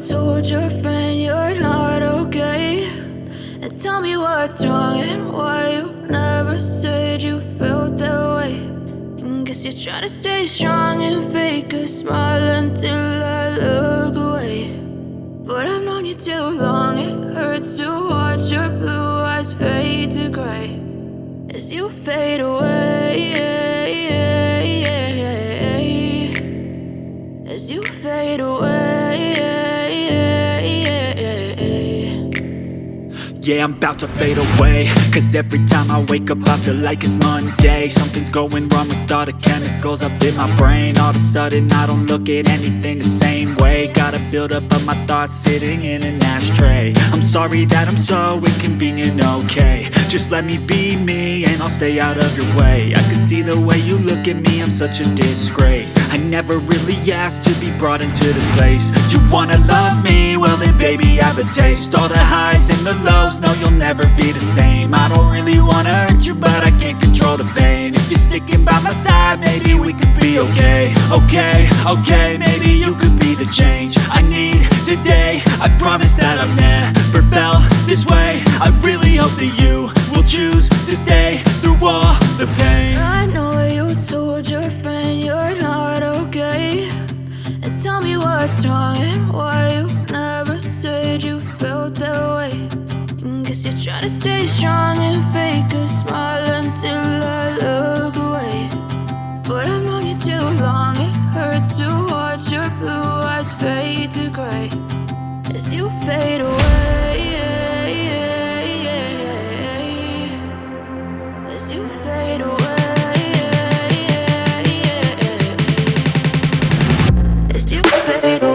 told your friend you're not okay, and tell me what's wrong and why you never said you felt that way. And guess you're trying to stay strong and fake a smile until I look away. But I've known you too long, it hurts to watch your blue eyes fade to gray as you fade away, as you fade away. Yeah, I'm about to fade away, cause every time I wake up I feel like it's Monday. Something's going wrong with all the chemicals up in my brain. All of a sudden I don't look at anything the same way. Gotta build up of my thoughts sitting in an ashtray. I'm sorry that I'm so inconvenient, okay. Just let me be me and I'll stay out of your way. I can see the way you look at me, I'm such a disgrace. I never really asked to be brought into this place. You wanna love me? Well then baby I have a taste. All the highs and the lows, no you'll never be the same. I don't really wanna hurt you but I can't control the pain. If you're sticking by my side maybe we could be okay. Okay, maybe you could be the change I need today. I promise that I've never felt this way. I really hope that you will choose to stay through all the pain. I know you told your friend you're not okay, and tell me what's wrong and why you never said you felt that way. And guess you're trying to stay strong and fake a smile until I look away. But I've known you too long, it hurts to watch your blue eyes fade to gray as you fade away, as you fade away, as you fade away.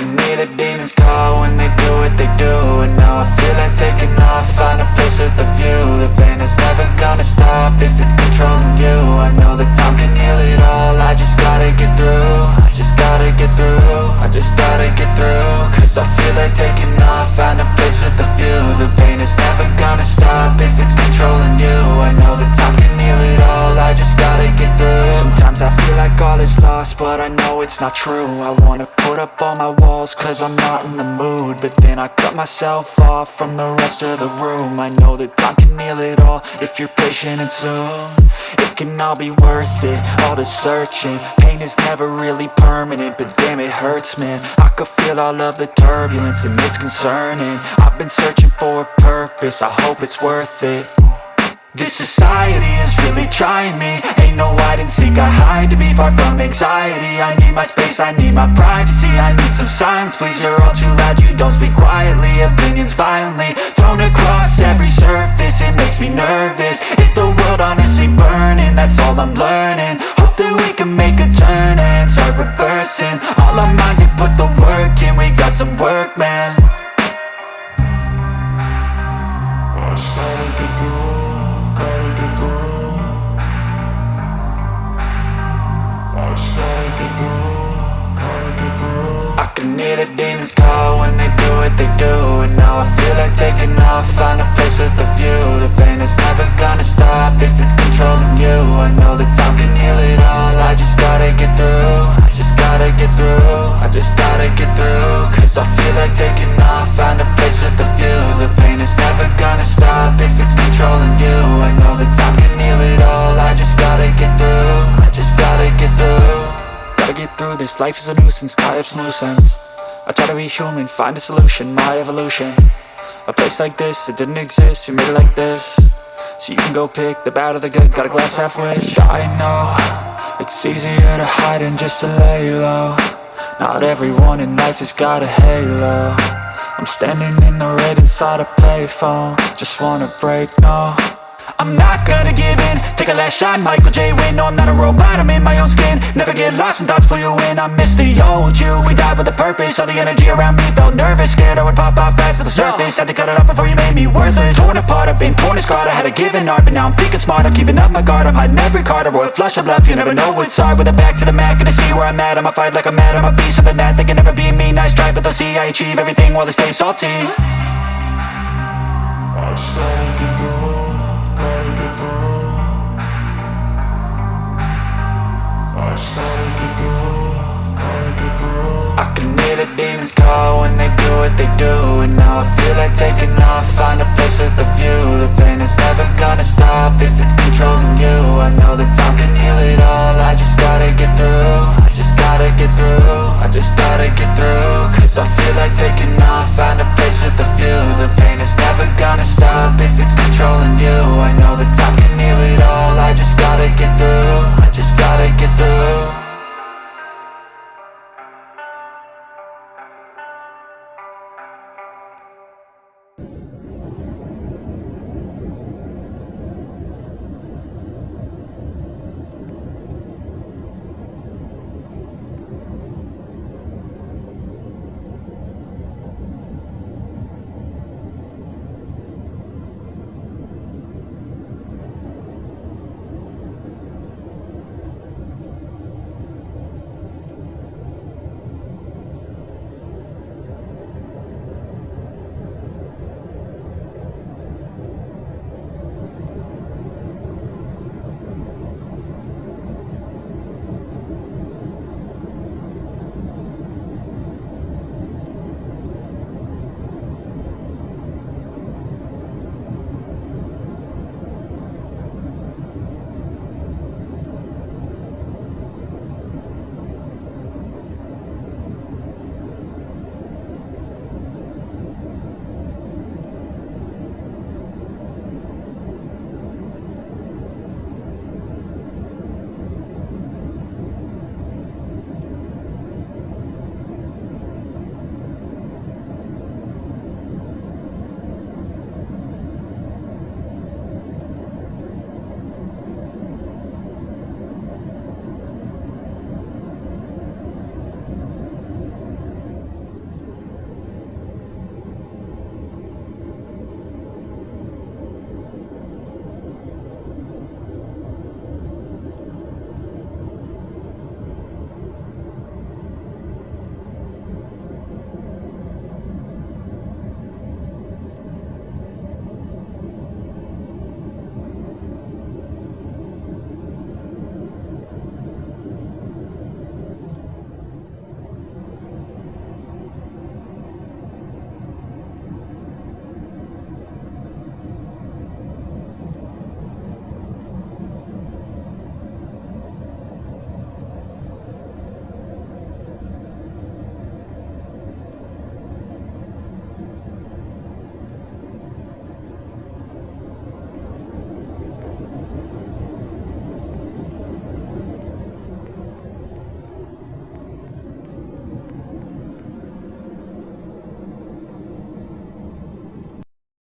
can hear the demons call when they do what they do. And now I feel like taking off, find a place with a view. The pain is never gonna stop if it's controlling you. I know that time can heal it all, I just gotta get through. I just gotta get through, I just gotta get through. Cause I feel like taking off, find a place with a view. The pain is never gonna stop if it's controlling you. I know that time can heal it all, I just gotta get through. Sometimes I feel like all is lost, but I know it's not true. I wanna put up all my walls cause I'm not in the mood, but then I cut myself off from the rest of the room. I know that time can heal it all if you're patient and soon it can all be worth it, all the searching. Pain is never really permanent, but damn it hurts, man. I could feel all of the turbulence and it's concerning. I've been searching for a purpose, I hope it's worth it. This society is really trying me. Ain't no hide and seek, I hide to be far from anxiety. I need my space, I need my privacy. I need some silence, please, you're all too loud. You don't speak quietly, opinions violently thrown across every surface. It makes me nervous, is the world honestly burning? That's all I'm learning. Hope that we can make a turn and start reversing all our minds and put the work in. We got some work, man. I started to grow. I can hear the demons call when they do what they do. And now I feel like taking off, find a place with a view. The pain is never gonna stop if it's controlling you. I know that time can heal it all, I just gotta get through. I just gotta get through, I just gotta get through. Cause I feel like taking off, find a place with a view. The pain is never gonna stop if it's controlling you. I know that time can heal it all, I just gotta get through. I just gotta get through. Gotta get through this, life is a nuisance, tie up some loose ends. I try to be human, find a solution, my evolution. A place like this, it didn't exist, we made it like this. So you can go pick the bad or the good, got a glass half wish. I know, it's easier to hide than just to lay low. Not everyone in life has got a halo. I'm standing in the red inside a payphone, just wanna break, no. I'm not gonna give in, take a last shot, Michael J. Win. No, I'm not a robot, I'm in my own skin. Never get lost when thoughts pull you in. I miss the old you, we died with a purpose. All the energy around me felt nervous, scared I would pop out fast to the surface. Had to cut it off before you made me worthless. Torn apart, I've been torn and scarred. I had a given art, but now I'm thinking smart. I'm keeping up my guard, I'm hiding every card. A royal flush of love, you never know what's hard. With a back to the mat, gonna see where I'm at. I'ma fight like I'm mad, I'ma be something that they can never be me. Nice try, but they'll see I achieve everything while they stay salty. I started to grow. I can hear the demons call when they do what they do. And now I feel like taking off, find a place with a view. The pain is never gonna stop if it's controlling you. I know that time can heal it all, I just gotta get through. I just gotta get through, I just gotta get through. Cause I feel like taking off, find a place with a view. The pain is never gonna stop if it's controlling you. I know